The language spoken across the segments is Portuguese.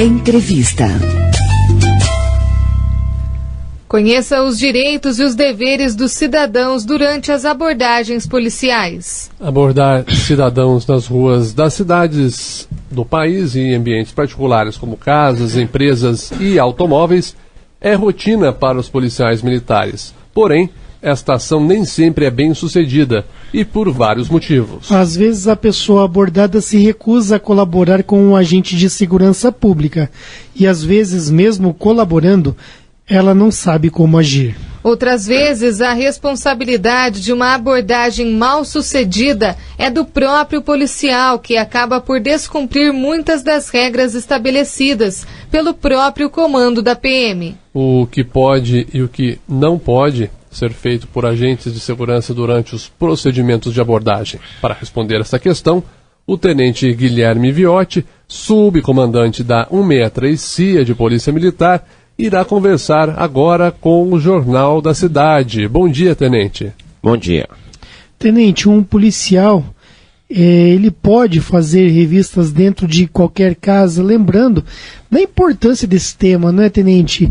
Entrevista. Conheça os direitos e os deveres dos cidadãos durante as abordagens policiais. Abordar cidadãos nas ruas das cidades do país e em ambientes particulares como casas, empresas e automóveis é rotina para os policiais militares. Porém, esta ação nem sempre é bem sucedida e por vários motivos. Às vezes a pessoa abordada se recusa a colaborar com um agente de segurança pública e às vezes, mesmo colaborando, ela não sabe como agir. Outras vezes, a responsabilidade de uma abordagem mal sucedida é do próprio policial, que acaba por descumprir muitas das regras estabelecidas pelo próprio comando da PM. O que pode e o que não pode ser feito por agentes de segurança durante os procedimentos de abordagem. Para responder essa questão, o tenente Guilherme Viotti, subcomandante da 163 CIA de Polícia Militar, irá conversar agora com o Jornal da Cidade. Bom dia, tenente. Bom dia. Tenente, um policial, ele pode fazer revistas dentro de qualquer casa, lembrando da importância desse tema, não é, tenente?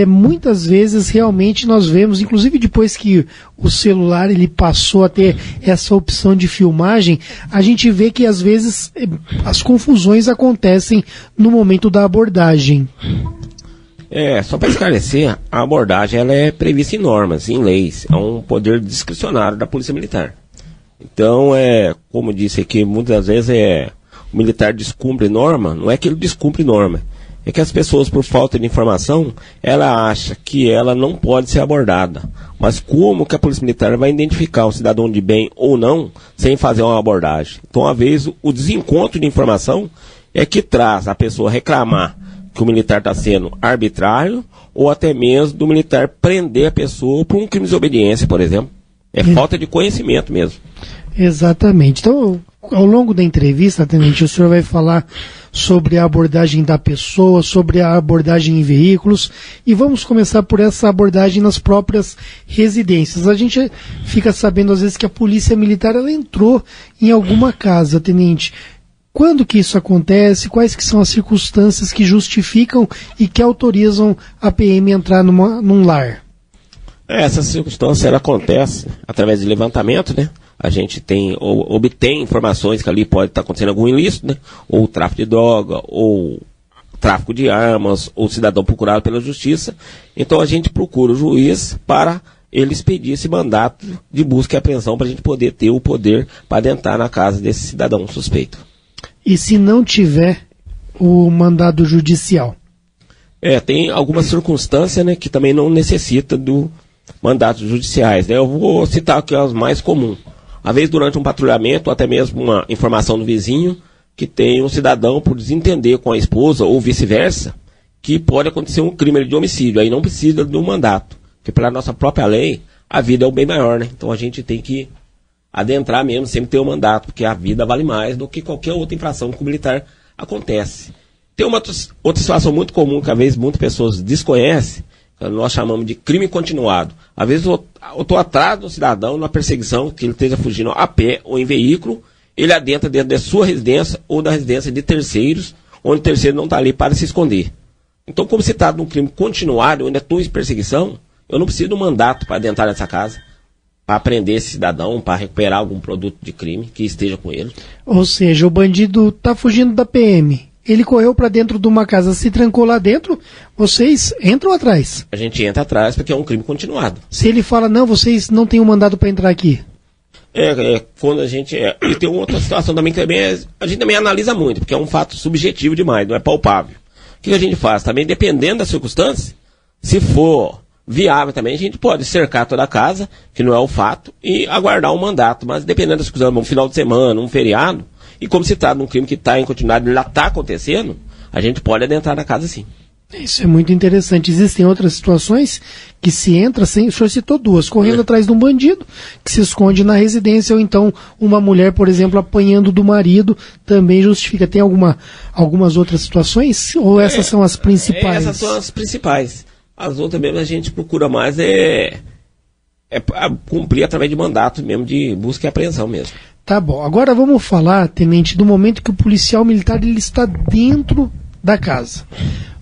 Muitas vezes realmente nós vemos, inclusive depois que o celular ele passou a ter essa opção de filmagem, a gente vê que às vezes as confusões acontecem no momento da abordagem. Só para esclarecer, a abordagem ela é prevista em normas, em leis. É um poder discricionário da Polícia Militar. Então, como disse aqui, muitas vezes o militar descumpre norma, não é que ele descumpre norma, é que as pessoas, por falta de informação, ela acha que ela não pode ser abordada. Mas como que a Polícia Militar vai identificar um cidadão de bem ou não, sem fazer uma abordagem? Então, às vezes, o desencontro de informação é que traz a pessoa reclamar que o militar está sendo arbitrário, ou até mesmo do militar prender a pessoa por um crime de desobediência, por exemplo. É falta de conhecimento mesmo. Exatamente. Então, ao longo da entrevista, tenente, o senhor vai falar sobre a abordagem da pessoa, sobre a abordagem em veículos, e vamos começar por essa abordagem nas próprias residências. A gente fica sabendo, às vezes, que a Polícia Militar ela entrou em alguma casa, tenente. Quando que isso acontece? Quais que são as circunstâncias que justificam e que autorizam a PM entrar num lar? Essa circunstância ela acontece através de levantamento, né? A gente obtém informações que ali pode estar acontecendo algum ilícito, né? Ou tráfico de droga, ou tráfico de armas, ou cidadão procurado pela justiça. Então a gente procura o juiz para ele expedir esse mandato de busca e apreensão para a gente poder ter o poder para adentrar na casa desse cidadão suspeito. E se não tiver o mandado judicial? Tem algumas circunstâncias, né, que também não necessita do mandatos judiciais, né? Eu vou citar aqui as mais comuns. Às vezes durante um patrulhamento, ou até mesmo uma informação do vizinho, que tem um cidadão por desentender com a esposa, ou vice-versa, que pode acontecer um crime de homicídio. Aí não precisa de um mandato, porque pela nossa própria lei, a vida é o bem maior, né? Então a gente tem que adentrar mesmo, sempre ter um mandato, porque a vida vale mais do que qualquer outra infração que o militar acontece. Tem uma outra situação muito comum que às vezes muitas pessoas desconhecem, que nós chamamos de crime continuado. Às vezes eu estou atrás do cidadão numa perseguição, que ele esteja fugindo a pé ou em veículo, ele adentra dentro da sua residência ou da residência de terceiros, onde o terceiro não está ali para se esconder. Então, como se trata de um crime continuado, eu ainda estou em perseguição, eu não preciso de um mandato para adentrar nessa casa, para prender esse cidadão, para recuperar algum produto de crime que esteja com ele. Ou seja, o bandido está fugindo da PM, ele correu para dentro de uma casa, se trancou lá dentro, vocês entram atrás? A gente entra atrás porque é um crime continuado. Se ele fala, não, vocês não têm um mandado para entrar aqui? Quando a gente... E tem outra situação também que a gente também analisa muito, porque é um fato subjetivo demais, não é palpável. O que a gente faz? Também dependendo da circunstância, se for viável também, a gente pode cercar toda a casa, que não é o fato, e aguardar um mandato. Mas dependendo da circunstância, um final de semana, um feriado, e como se trata de um crime que está em continuidade, já está acontecendo, a gente pode adentrar na casa sim. Isso é muito interessante. Existem outras situações que se entra sem... O senhor citou duas. Correndo atrás de um bandido que se esconde na residência, ou então uma mulher, por exemplo, apanhando do marido, também justifica. Tem algumas outras situações? Ou essas são as principais? Essas são as principais. As outras mesmo a gente procura mais cumprir através de mandato mesmo, de busca e apreensão mesmo. Tá bom. Agora vamos falar, tenente, do momento que o policial militar ele está dentro da casa.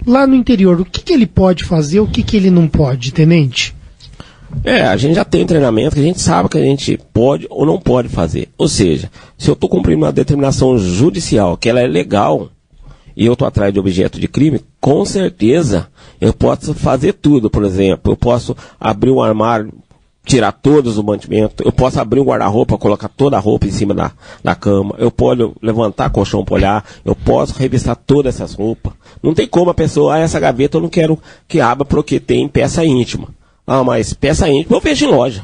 Lá no interior, o que ele pode fazer, o que ele não pode, tenente? A gente já tem um treinamento que a gente sabe que a gente pode ou não pode fazer. Ou seja, se eu estou cumprindo uma determinação judicial, que ela é legal, e eu estou atrás de objeto de crime, com certeza eu posso fazer tudo. Por exemplo, eu posso abrir um armário, tirar todos os mantimentos, eu posso abrir um guarda-roupa, colocar toda a roupa em cima da cama, eu posso levantar colchão para olhar, eu posso revistar todas essas roupas. Não tem como a pessoa, essa gaveta eu não quero que abra porque tem peça íntima. Mas peça íntima eu vejo em loja.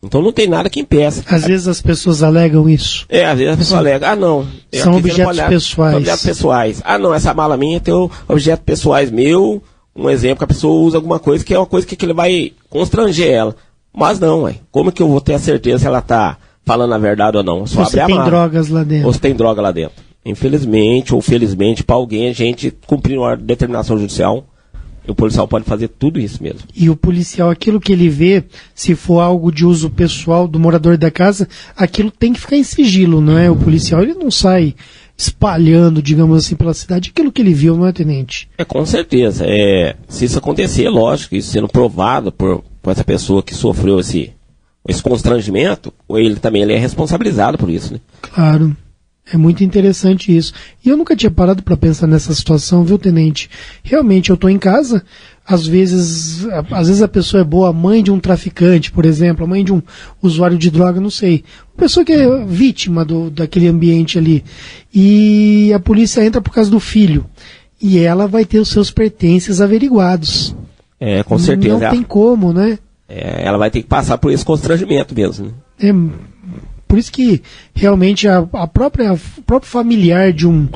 Então não tem nada que impeça. Às vezes as pessoas alegam isso. Às vezes a pessoa alega, não. São objetos pessoais. Objetos pessoais. Não, essa mala minha tem objetos pessoais meu. Um exemplo, que a pessoa usa alguma coisa que é uma coisa que ele vai constranger ela. Mas não, como que eu vou ter a certeza se ela está falando a verdade ou não? Só ou se tem drogas lá dentro. Ou se tem droga lá dentro. Infelizmente ou felizmente, para alguém, a gente cumprir uma determinação judicial, o policial pode fazer tudo isso mesmo. E o policial, aquilo que ele vê, se for algo de uso pessoal do morador da casa, aquilo tem que ficar em sigilo, não é? O policial, ele não sai espalhando, digamos assim, pela cidade aquilo que ele viu, não é, tenente? Com certeza. Se isso acontecer, lógico, isso sendo provado por essa pessoa que sofreu esse constrangimento, ele é responsabilizado por isso, né? Claro. É muito interessante isso. E eu nunca tinha parado para pensar nessa situação, viu, tenente? Realmente, eu estou em casa, às vezes a pessoa é boa, a mãe de um traficante, por exemplo, a mãe de um usuário de droga, não sei. Uma pessoa que é vítima daquele ambiente ali. E a polícia entra por causa do filho. E ela vai ter os seus pertences averiguados. Com certeza. Não tem como, né? Ela vai ter que passar por esse constrangimento mesmo, né? Por isso que realmente o próprio familiar de um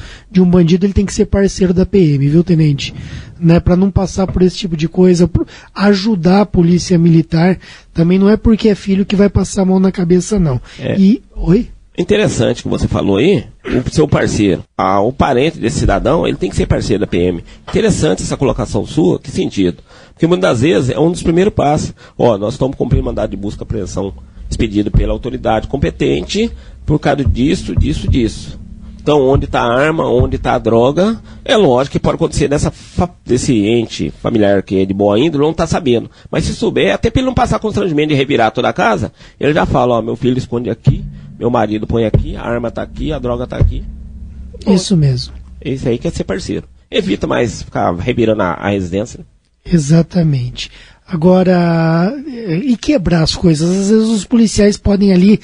bandido, ele tem que ser parceiro da PM, viu, tenente? Né, para não passar por esse tipo de coisa, ajudar a polícia militar, também não é porque é filho que vai passar a mão na cabeça, não. Oi? Interessante que você falou aí, o seu parceiro, o parente desse cidadão, ele tem que ser parceiro da PM. Interessante essa colocação sua, que sentido? Porque muitas das vezes é um dos primeiros passos. Nós estamos cumprindo mandado de busca e apreensão expedido pela autoridade competente por causa disso. Então, onde está a arma, onde está a droga, é lógico que pode acontecer desse ente familiar que é de boa índole, não está sabendo. Mas se souber, até para ele não passar constrangimento de revirar toda a casa, ele já fala, meu filho esconde aqui, meu marido põe aqui, a arma está aqui, a droga está aqui. Isso mesmo. Esse aí quer ser parceiro. Evita mais ficar revirando a residência. Exatamente. Agora, e quebrar as coisas? Às vezes os policiais podem ali,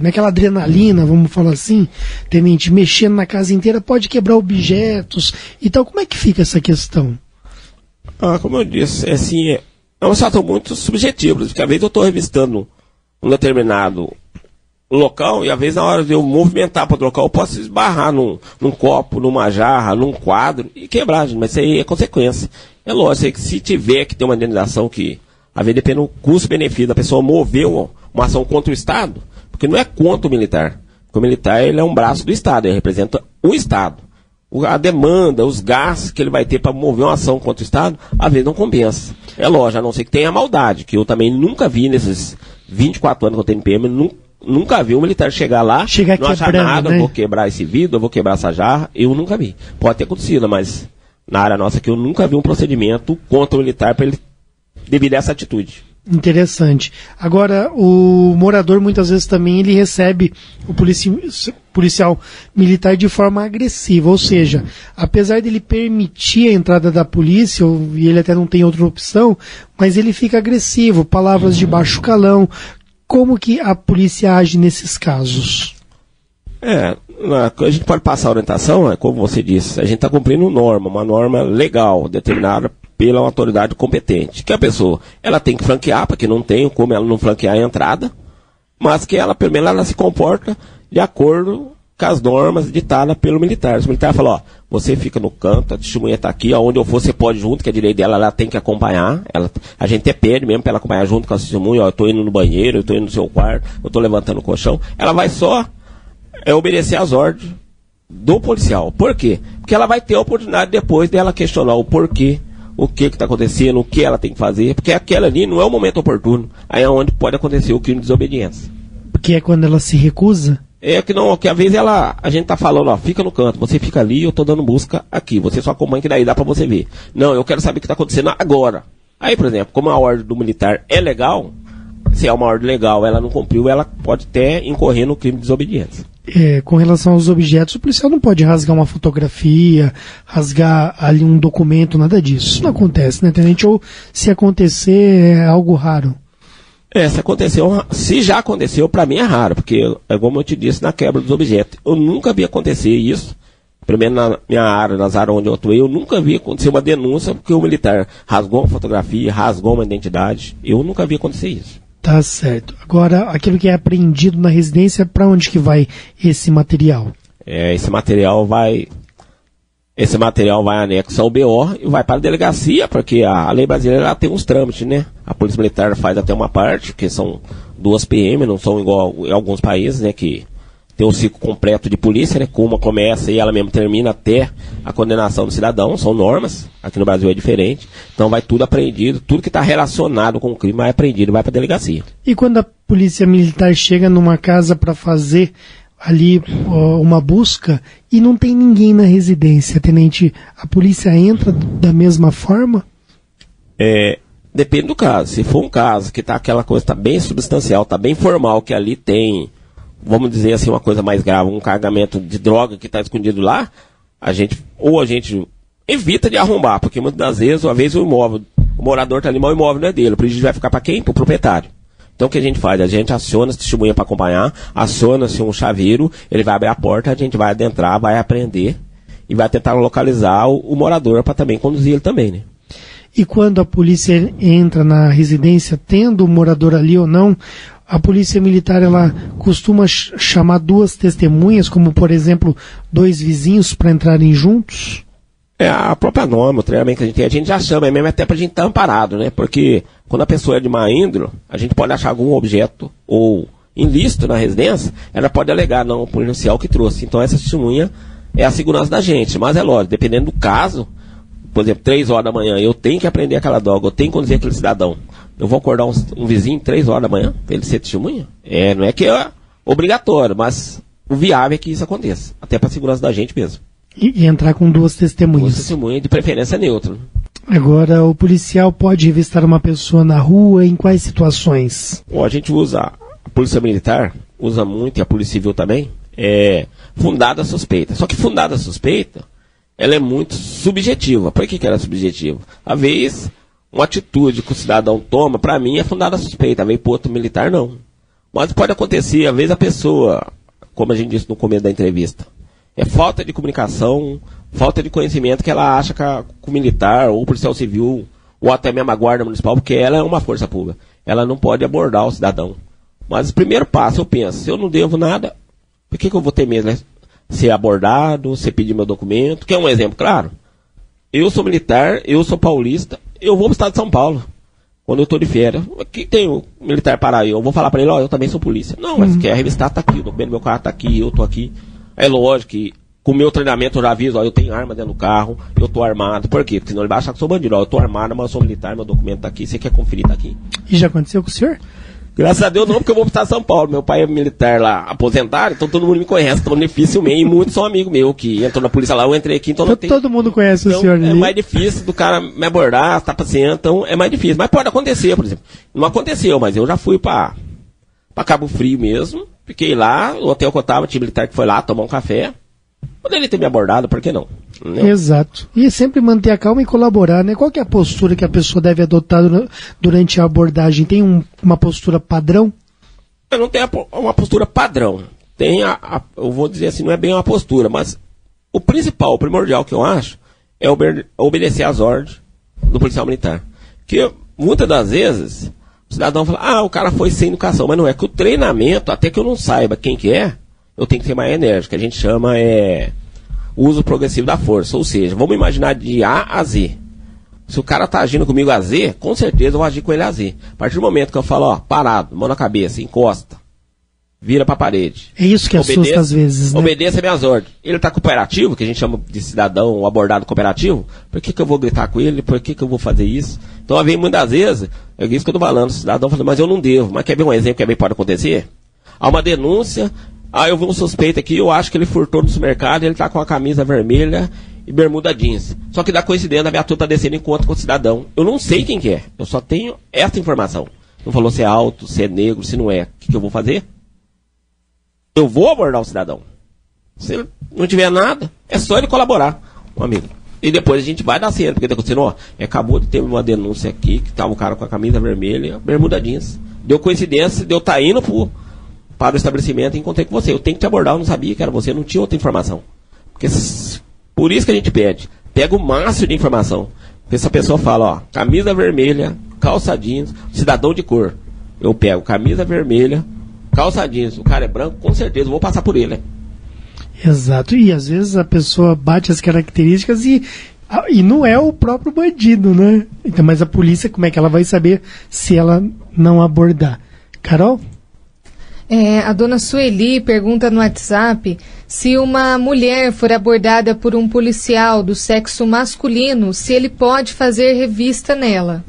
naquela adrenalina, vamos falar assim, tenente, mexendo na casa inteira, pode quebrar objetos e tal. Como é que fica essa questão? Como eu disse, é um fator muito subjetivo, porque às vezes eu estou revistando um determinado local e às vezes na hora de eu movimentar para outro local eu posso esbarrar num copo, numa jarra, num quadro e quebrar, mas isso aí é consequência. É lógico que se tiver que ter uma indenização que, às vezes depende do custo-benefício da pessoa mover uma ação contra o Estado, porque não é contra o militar. Porque o militar, ele é um braço do Estado, ele representa o Estado. A demanda, os gastos que ele vai ter para mover uma ação contra o Estado, às vezes não compensa. É lógico, a não ser que tenha maldade, que eu também nunca vi nesses 24 anos que eu tenho PM, nunca vi um militar chegar lá, não achar nada, né? Eu vou quebrar esse vidro, eu vou quebrar essa jarra, eu nunca vi. Pode ter acontecido, mas na área nossa que eu nunca vi um procedimento contra o militar para ele devido a essa atitude. Interessante. Agora, o morador muitas vezes também ele recebe o policial militar de forma agressiva, ou seja, apesar dele permitir a entrada da polícia, e ele até não tem outra opção, mas ele fica agressivo, palavras de baixo calão. Como que a polícia age nesses casos? A gente pode passar a orientação, como você disse, a gente está cumprindo uma norma legal, determinada pela autoridade competente, que a pessoa, ela tem que franquear, porque não tem como ela não franquear a entrada, mas que ela, pelo menos, ela se comporta de acordo com as normas ditadas pelo militar. Se o militar fala, você fica no canto, a testemunha está aqui, aonde eu for você pode ir junto, que é direito dela, ela tem que acompanhar, a gente até pede mesmo para ela acompanhar junto com a testemunha, eu estou indo no banheiro, eu estou indo no seu quarto, eu estou levantando o colchão, ela vai só obedecer às ordens do policial. Por quê? Porque ela vai ter a oportunidade depois dela questionar o porquê, o que está acontecendo, o que ela tem que fazer, porque aquela ali não é o momento oportuno, aí é onde pode acontecer o crime de desobediência. Porque é quando ela se recusa? É que às vezes a gente tá falando, ó, fica no canto, você fica ali, eu tô dando busca aqui, você só acompanha que daí dá pra você ver. Não, eu quero saber o que tá acontecendo agora. Aí, por exemplo, como a ordem do militar é legal, se é uma ordem legal, ela não cumpriu, ela pode até incorrer no crime de desobediência. Com relação aos objetos, o policial não pode rasgar uma fotografia, rasgar ali um documento, nada disso. Isso não acontece, né, tenente? Ou se acontecer, é algo raro. Se já aconteceu, pra mim é raro, porque, como eu te disse, na quebra dos objetos, eu nunca vi acontecer isso, pelo menos na minha área, nas áreas onde eu atuei, eu nunca vi acontecer uma denúncia porque o militar rasgou uma fotografia, rasgou uma identidade, eu nunca vi acontecer isso. Tá certo. Agora, aquilo que é apreendido na residência, para onde que vai esse material? Esse material vai anexo ao BO e vai para a delegacia, porque a lei brasileira ela tem uns trâmites, né? A Polícia Militar faz até uma parte, que são 2 PM, não são igual em alguns países, né? Que tem um ciclo completo de polícia, né? Como começa e ela mesmo termina até a condenação do cidadão, são normas. Aqui no Brasil é diferente. Então vai tudo apreendido, tudo que está relacionado com o crime vai apreendido, vai para a delegacia. E quando a Polícia Militar chega numa casa para fazer ali uma busca e não tem ninguém na residência, tenente, a polícia entra da mesma forma? Depende do caso. Se for um caso que tá aquela coisa, tá bem substancial, tá bem formal, que ali tem, vamos dizer assim, uma coisa mais grave, um carregamento de droga que está escondido lá, a gente evita de arrombar, porque muitas das vezes, uma vez o morador está ali, mas o imóvel não é dele, o prejuízo vai ficar para quem? Para o proprietário. Então o que a gente faz? A gente aciona as testemunhas para acompanhar, aciona-se um chaveiro, ele vai abrir a porta, a gente vai adentrar, vai apreender e vai tentar localizar o morador para também conduzir ele também, né? E quando a polícia entra na residência, tendo o morador ali ou não, a polícia militar ela costuma chamar 2 testemunhas, como por exemplo 2 vizinhos para entrarem juntos? A própria norma, o treinamento que a gente já chama, mesmo até pra gente estar amparado, né? Porque quando a pessoa é de má índole, a gente pode achar algum objeto ou ilícito na residência, ela pode alegar, não, o policial que trouxe. Então essa testemunha é a segurança da gente, mas é lógico, dependendo do caso, por exemplo, 3 horas da manhã, eu tenho que aprender aquela droga, eu tenho que conduzir aquele cidadão. Eu vou acordar um vizinho 3 horas da manhã pra ele ser testemunha? Não é que é obrigatório, mas o viável é que isso aconteça, até pra segurança da gente mesmo. E entrar com 2 testemunhas. 2 testemunhas, de preferência neutra. Agora, o policial pode revistar uma pessoa na rua, em quais situações? A gente usa, a Polícia Militar usa muito, e a Polícia Civil também, fundada suspeita. Só que fundada suspeita, ela é muito subjetiva. Por que ela é subjetiva? Às vezes, uma atitude que o cidadão toma, para mim, é fundada suspeita. Às vezes, para outro militar, não. Mas pode acontecer, às vezes a pessoa, como a gente disse no começo da entrevista, é falta de comunicação, falta de conhecimento que ela acha que o militar, ou o policial civil, ou até mesmo a guarda municipal, porque ela é uma força pública. Ela não pode abordar o cidadão. Mas o primeiro passo, eu penso, se eu não devo nada, por que eu vou ter medo, né? Ser abordado, ser pedir meu documento, que é um exemplo claro. Eu sou militar, eu sou paulista, eu vou pro estado de São Paulo, quando eu estou de férias. O que tem o militar para aí? Eu vou falar para ele, eu também sou polícia. Não, mas quer revistar, tá aqui, o documento do meu carro tá aqui, eu tô aqui. É lógico que com o meu treinamento eu já aviso, eu tenho arma dentro do carro, eu tô armado. Por quê? Porque senão ele vai achar que eu sou bandido. Eu tô armado, mas eu sou militar, meu documento tá aqui, você quer conferir, tá aqui. E já aconteceu com o senhor? Graças a Deus não, porque eu vou para São Paulo. Meu pai é militar lá, aposentado, então todo mundo me conhece, tão dificilmente, e muitos são amigos meus que entrou na polícia lá, eu entrei aqui, então não tem... Todo mundo conhece então, o senhor ali. É mais difícil do cara me abordar, tá passeando, então é mais difícil. Mas pode acontecer, por exemplo. Não aconteceu, mas eu já fui para Cabo Frio mesmo, fiquei lá, o hotel que eu tava, tinha militar que foi lá tomar um café. Poderia ter me abordado, por que não? Exato. E sempre manter a calma e colaborar, né? Qual que é a postura que a pessoa deve adotar durante a abordagem? Tem uma postura padrão? Eu não tenho uma postura padrão. Tem eu vou dizer assim, não é bem uma postura, mas o principal, o primordial que eu acho, é obedecer às ordens do policial militar. Que muitas das vezes, o cidadão fala, o cara foi sem educação, mas não é que o treinamento, até que eu não saiba quem que é, eu tenho que ser mais enérgico, que a gente chama uso progressivo da força. Ou seja, vamos imaginar de A a Z. Se o cara tá agindo comigo a Z, com certeza eu vou agir com ele a Z. A partir do momento que eu falo, parado, mão na cabeça, encosta, vira pra parede. É isso que assusta às vezes, né? Obedeça minhas ordens. Ele tá cooperativo, que a gente chama de cidadão abordado cooperativo, por que eu vou gritar com ele? Por que eu vou fazer isso? Então, muitas vezes, é isso que eu tô falando, o cidadão fala, mas eu não devo. Mas quer ver um exemplo que bem pode acontecer? Há uma denúncia, eu vi um suspeito aqui, eu acho que ele furtou no supermercado, ele tá com a camisa vermelha e bermuda jeans. Só que da coincidência, a viatura tá descendo em encontro com o cidadão. Eu não sei quem que é, eu só tenho essa informação. Não falou se é alto, se é negro, se não é. O que eu vou fazer? Eu vou abordar o cidadão. Se ele não tiver nada, é só ele colaborar, um amigo. E depois a gente vai dar cena, porque tá acontecendo, acabou de ter uma denúncia aqui, que tava o cara com a camisa vermelha, bermuda jeans. Deu coincidência, deu tá indo para o estabelecimento e encontrei com você. Eu tenho que te abordar, eu não sabia que era você, não tinha outra informação. Porque, por isso que a gente pega o máximo de informação. Porque essa pessoa fala, camisa vermelha, calça jeans, cidadão de cor. Eu pego camisa vermelha, calça jeans, o cara é branco, com certeza eu vou passar por ele, né? Exato, e às vezes a pessoa bate as características e não é o próprio bandido, né? Então, mas a polícia, como é que ela vai saber se ela não abordar? Carol? A dona Sueli pergunta no WhatsApp se uma mulher for abordada por um policial do sexo masculino, se ele pode fazer revista nela.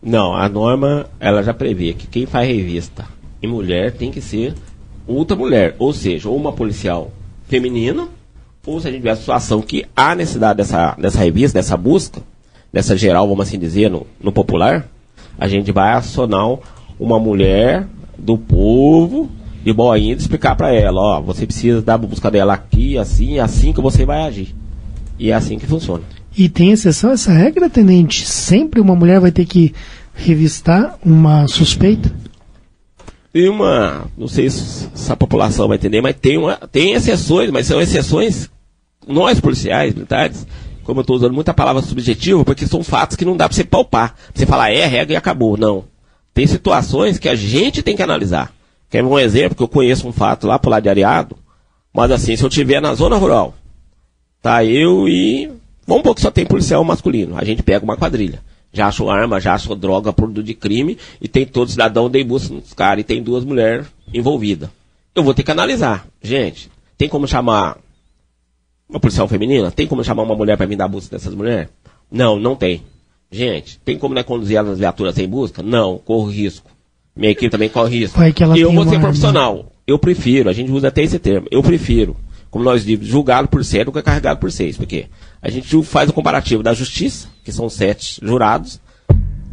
Não, a norma, ela já prevê que quem faz revista em mulher tem que ser outra mulher, ou seja, ou uma policial feminina, ou se a gente tiver a situação que há necessidade dessa revista, dessa busca, dessa geral, vamos assim dizer, no popular, a gente vai acionar uma mulher do povo de boa índole, explicar para ela, você precisa dar a busca dela aqui, assim, é assim que você vai agir. E é assim que funciona. E tem exceção a essa regra, tenente? Sempre uma mulher vai ter que revistar uma suspeita? Tem não sei se a população vai entender, mas tem exceções, mas são exceções, nós policiais, militares, como eu estou usando muita palavra subjetiva, porque são fatos que não dá para você palpar. Você falar regra e acabou, não. Tem situações que a gente tem que analisar. Quer ver um exemplo? Que eu conheço um fato lá pro lado de Areado, mas assim, se eu estiver na zona rural, tá eu e... vamos supor que só tem policial masculino, a gente pega uma quadrilha. Já achou arma, já achou droga, produto de crime, e tem todo cidadão de busca nos caras, e tem 2 mulheres envolvidas. Eu vou ter que analisar. Gente, tem como chamar uma policial feminina? Tem como chamar uma mulher para vir dar busca dessas mulheres? Não, não tem. Gente, tem como conduzir elas nas viaturas sem busca? Não, corro risco. Minha equipe também corre risco. Eu vou ser profissional. Eu prefiro, a gente usa até esse termo, eu prefiro, como nós dizemos, julgado por 7 do que carregado por 6. Por quê? A gente faz o comparativo da justiça, que são 7 jurados,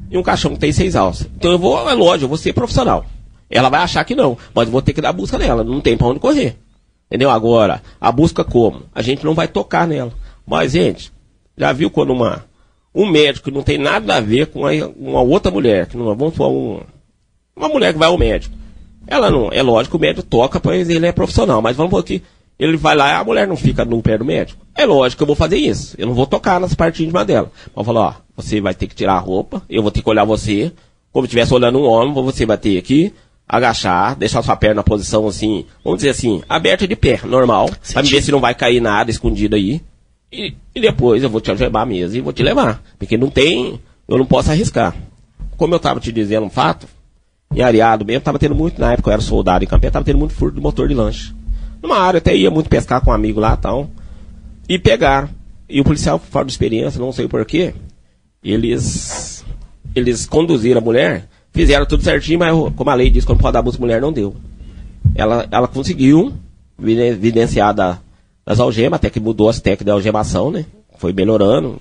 e um caixão que tem 6 alças. Então é lógico, eu vou ser profissional. Ela vai achar que não, mas eu vou ter que dar a busca nela, não tem pra onde correr. Entendeu? Agora, a busca como? A gente não vai tocar nela. Mas, gente, já viu quando um médico não tem nada a ver com uma outra mulher, que não vamos falar uma mulher que vai ao médico. Ela não, é lógico que o médico toca, pois ele é profissional, mas vamos supor que ele vai lá e a mulher não fica no pé do médico. É lógico que eu vou fazer isso. Eu não vou tocar nas partes íntimas dela. Vou falar, você vai ter que tirar a roupa, eu vou ter que olhar você, como se estivesse olhando um homem, você vai ter que agachar, deixar sua perna na posição assim, vamos dizer assim, aberta de pé, normal, pra ver se não vai cair nada escondido aí. E depois eu vou te algemar mesmo e vou te levar. Porque eu não posso arriscar. Como eu estava te dizendo um fato, em Areado mesmo, estava tendo muito, na época eu era soldado em Campeão, estava tendo muito furto de motor de lanche. Numa área, até ia muito pescar com um amigo lá e tal. E pegaram. E o policial, fora de experiência, não sei porquê, eles conduziram a mulher, fizeram tudo certinho, mas como a lei diz, quando pode dar busca mulher, não deu. Ela conseguiu evidenciar das algemas, até que mudou as técnicas de algemação, né? Foi melhorando.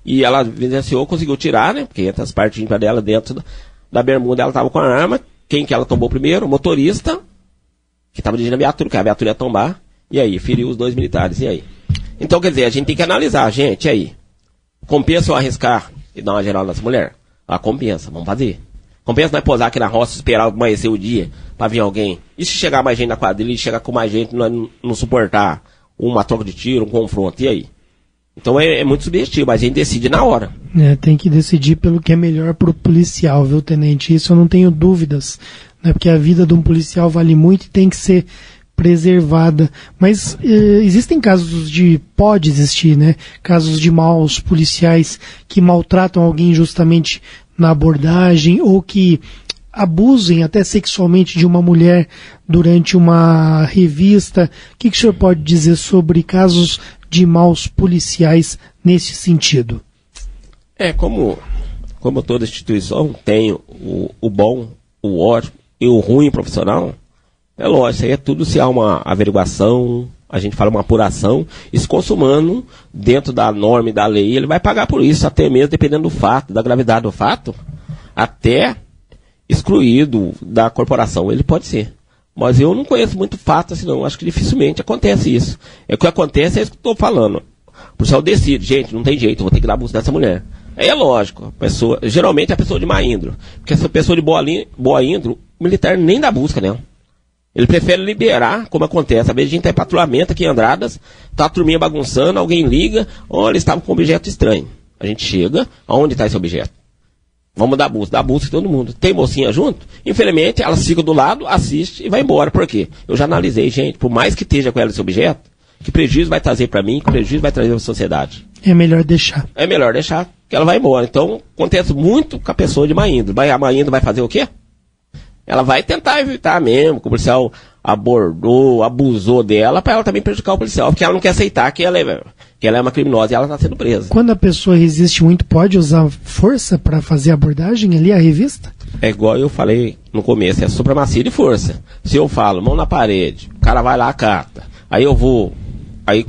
E ela evidenciou, conseguiu tirar, né? Porque entre as partes íntimas dela, dentro da bermuda, ela estava com a arma. Quem que ela tombou primeiro? O motorista, que estava dirigindo a viatura, que a viatura ia tombar. E aí, feriu os 2 militares. E aí? Então, quer dizer, a gente tem que analisar, gente, e aí? Compensa eu arriscar e dar uma geral nessa mulher? Compensa, vamos fazer. Compensa nós posar aqui na roça, esperar amanhecer o dia pra vir alguém. E se chegar mais gente na quadrilha, e chegar com mais gente, não suportar uma troca de tiro, um confronto, e aí? Então é muito subjetivo, mas a gente decide na hora. Tem que decidir pelo que é melhor pro policial, viu, tenente? Isso eu não tenho dúvidas, né? Porque a vida de um policial vale muito e tem que ser preservada. Mas existem casos pode existir, né? Casos de maus policiais que maltratam alguém justamente na abordagem ou que abusem até sexualmente de uma mulher durante uma revista. O que o senhor pode dizer sobre casos de maus policiais nesse sentido? Como toda instituição tem o bom, o ótimo e o ruim profissional, É lógico, isso aí é tudo se há uma averiguação, a gente fala uma apuração, e se consumando dentro da norma e da lei, ele vai pagar por isso, até mesmo dependendo do fato, da gravidade do fato, até excluído da corporação, ele pode ser. Mas eu não conheço muito fato assim não, acho que dificilmente acontece isso. O que acontece é isso que eu estou falando. O policial decide, gente, não tem jeito, eu vou ter que dar a busca dessa mulher. Aí é lógico, a pessoa, geralmente é a pessoa de má índole, porque essa pessoa de boa índole, o militar nem dá busca nela. Ele prefere liberar, como acontece. Às vezes a gente tem patrulhamento aqui em Andradas, tá a turminha bagunçando, alguém liga, olha, eles estavam com um objeto estranho. A gente chega, aonde está esse objeto? Vamos dar busca em todo mundo. Tem mocinha junto? Infelizmente, elas ficam do lado, assiste e vai embora. Por quê? Eu já analisei, gente, por mais que esteja com ela esse objeto, que prejuízo vai trazer para mim, que prejuízo vai trazer para a sociedade. É melhor deixar. É melhor deixar que ela vai embora. Então, acontece muito com a pessoa de má índole. A má índole vai fazer o quê? Ela vai tentar evitar mesmo, que o policial abordou, abusou dela, para ela também prejudicar o policial, porque ela não quer aceitar que ela é uma criminosa e ela está sendo presa. Quando a pessoa resiste muito, pode usar força para fazer a abordagem ali, a revista? É igual eu falei no começo, é supremacia de força. Se eu falo, mão na parede, o cara vai lá, cata, aí eu vou, aí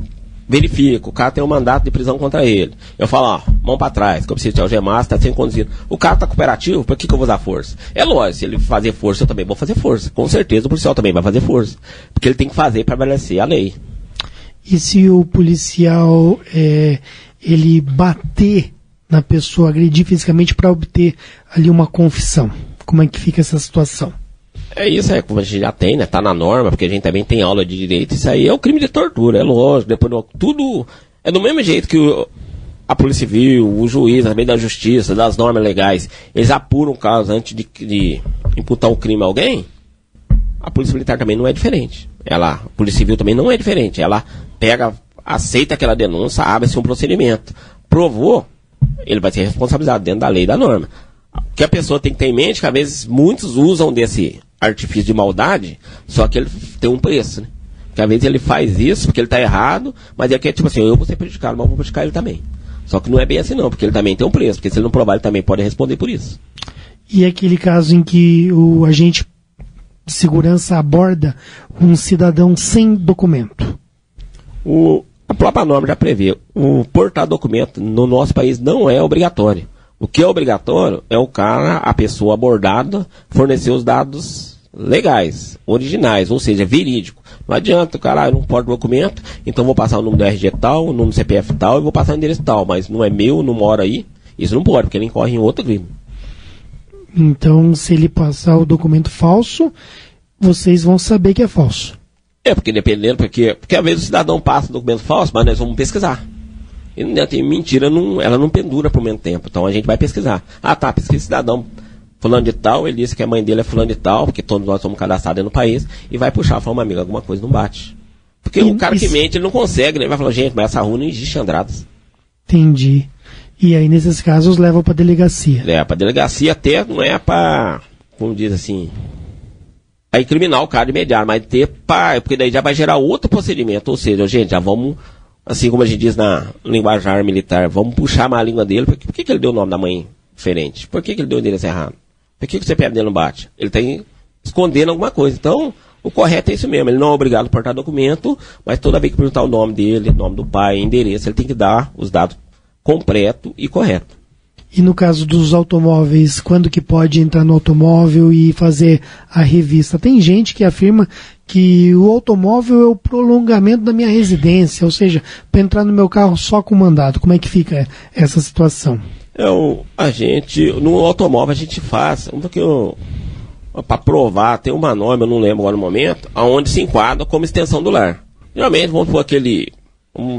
verifico, o cara tem um mandato de prisão contra ele. Eu falo, ó, mão pra trás, que eu preciso te algemar, você tá sendo conduzido. O cara tá cooperativo, por que eu vou usar força? É lógico, se ele fazer força, eu também vou fazer força. Com certeza o policial também vai fazer força. Porque ele tem que fazer para prevalecer a lei. E se o policial, ele bater na pessoa, agredir fisicamente para obter ali uma confissão? Como é que fica essa situação? É isso, como a gente já tem, né? Tá na norma, porque a gente também tem aula de direito. Isso aí é o crime de tortura, é lógico. Depois, tudo é do mesmo jeito que a Polícia Civil, o juiz, também da Justiça, das normas legais, eles apuram o caso antes de imputar um crime a alguém. A Polícia Militar também não é diferente. A Polícia Civil também não é diferente. Ela pega, aceita aquela denúncia, abre-se um procedimento. Provou, ele vai ser responsabilizado dentro da lei e da norma. O que a pessoa tem que ter em mente é que às vezes muitos usam desse artifício de maldade, só que ele tem um preço, né? Porque às vezes ele faz isso porque ele está errado, mas é que é tipo assim, eu vou ser prejudicado, mas vou prejudicar ele também. Só que não é bem assim não, porque ele também tem um preço, porque se ele não provar, ele também pode responder por isso. E aquele caso em que o agente de segurança aborda um cidadão sem documento? A própria norma já prevê, o portar documento no nosso país não é obrigatório. O que é obrigatório é a pessoa abordada, fornecer os dados legais, originais, ou seja, verídico. Não adianta, o cara não porta documento, então vou passar o número do RG tal, o número do CPF tal, e vou passar o endereço tal, mas não é meu, não mora aí. Isso não pode, porque ele incorre em outro crime. Então, se ele passar o documento falso, vocês vão saber que é falso. Porque dependendo, porque às vezes o cidadão passa um documento falso, mas nós vamos pesquisar. E não tem mentira, ela não pendura por muito tempo. Então a gente vai pesquisar. Pesquisa cidadão fulano de tal, ele disse que a mãe dele é fulano de tal, porque todos nós somos cadastrados no país, e vai puxar, falar, amigo, alguma coisa não bate. Porque o cara que mente, ele não consegue, né? Ele vai falar, gente, mas essa rua não existe, Andradas. Entendi. E aí, nesses casos, levam para delegacia. Para delegacia até não é para, como diz assim, aí criminal o cara de imediato, mas porque daí já vai gerar outro procedimento, ou seja, gente, já vamos, assim como a gente diz na linguajar militar, vamos puxar mais a língua dele. Por que ele deu o nome da mãe diferente? Por que ele deu o endereço errado? Por que o CPF dele não bate? Ele está escondendo alguma coisa. Então, o correto é isso mesmo. Ele não é obrigado a portar documento, mas toda vez que perguntar o nome dele, nome do pai, endereço, ele tem que dar os dados completo e correto. E no caso dos automóveis, quando que pode entrar no automóvel e fazer a revista? Tem gente que afirma que o automóvel é o prolongamento da minha residência, ou seja, para entrar no meu carro só com mandado. Como é que fica essa situação? No automóvel a gente faz, para provar, tem uma norma, eu não lembro agora no momento, onde se enquadra como extensão do lar. Geralmente, vamos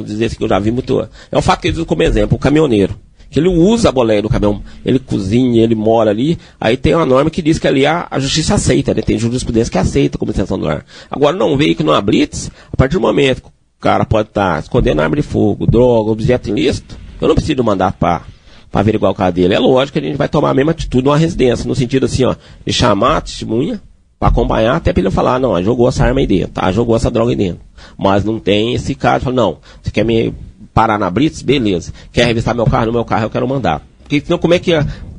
dizer assim, que eu já vi muito, é o fato que eles usam como exemplo, o caminhoneiro, que ele usa a boleia do caminhão, ele cozinha, ele mora ali, aí tem uma norma que diz que ali a justiça aceita, né? Tem jurisprudência que aceita como extensão do lar. Agora, não veio que numa blitz, a partir do momento que o cara pode estar escondendo arma de fogo, droga, objeto ilícito, eu não preciso mandar para averiguar o caso dele. É lógico que a gente vai tomar a mesma atitude numa residência, no sentido assim, de chamar a testemunha, para acompanhar, até para ele falar, não, jogou essa arma aí dentro, jogou essa droga aí dentro. Mas não tem esse caso, fala, não, você quer me parar na blitz? Beleza. Quer revistar meu carro? No meu carro eu quero mandar. Porque senão como é que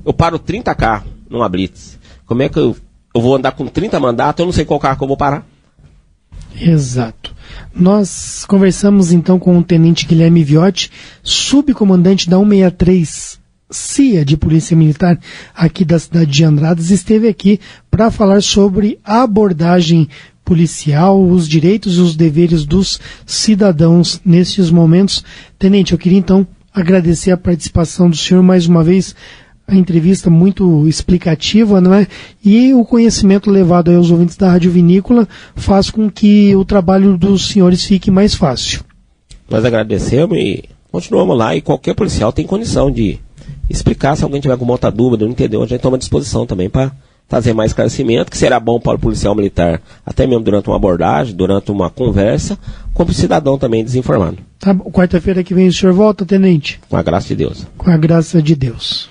eu paro 30 carros numa blitz? Como é que eu vou andar com 30 mandatos, eu não sei qual carro que eu vou parar? Exato. Nós conversamos então com o Tenente Guilherme Viotti, subcomandante da 163 CIA de Polícia Militar aqui da cidade de Andradas, esteve aqui para falar sobre a abordagem policial, os direitos e os deveres dos cidadãos nesses momentos. Tenente, eu queria então agradecer a participação do senhor mais uma vez, a entrevista muito explicativa, não é? E o conhecimento levado aí aos ouvintes da Rádio Vinícola faz com que o trabalho dos senhores fique mais fácil. Nós agradecemos e continuamos lá, e qualquer policial tem condição de explicar. Se alguém tiver com muita dúvida, não entendeu, a gente toma à disposição também para trazer mais esclarecimento, que será bom para o policial militar, até mesmo durante uma abordagem, durante uma conversa, como o cidadão também desinformado. Tá, quarta-feira que vem o senhor volta, Tenente? Com a graça de Deus. Com a graça de Deus.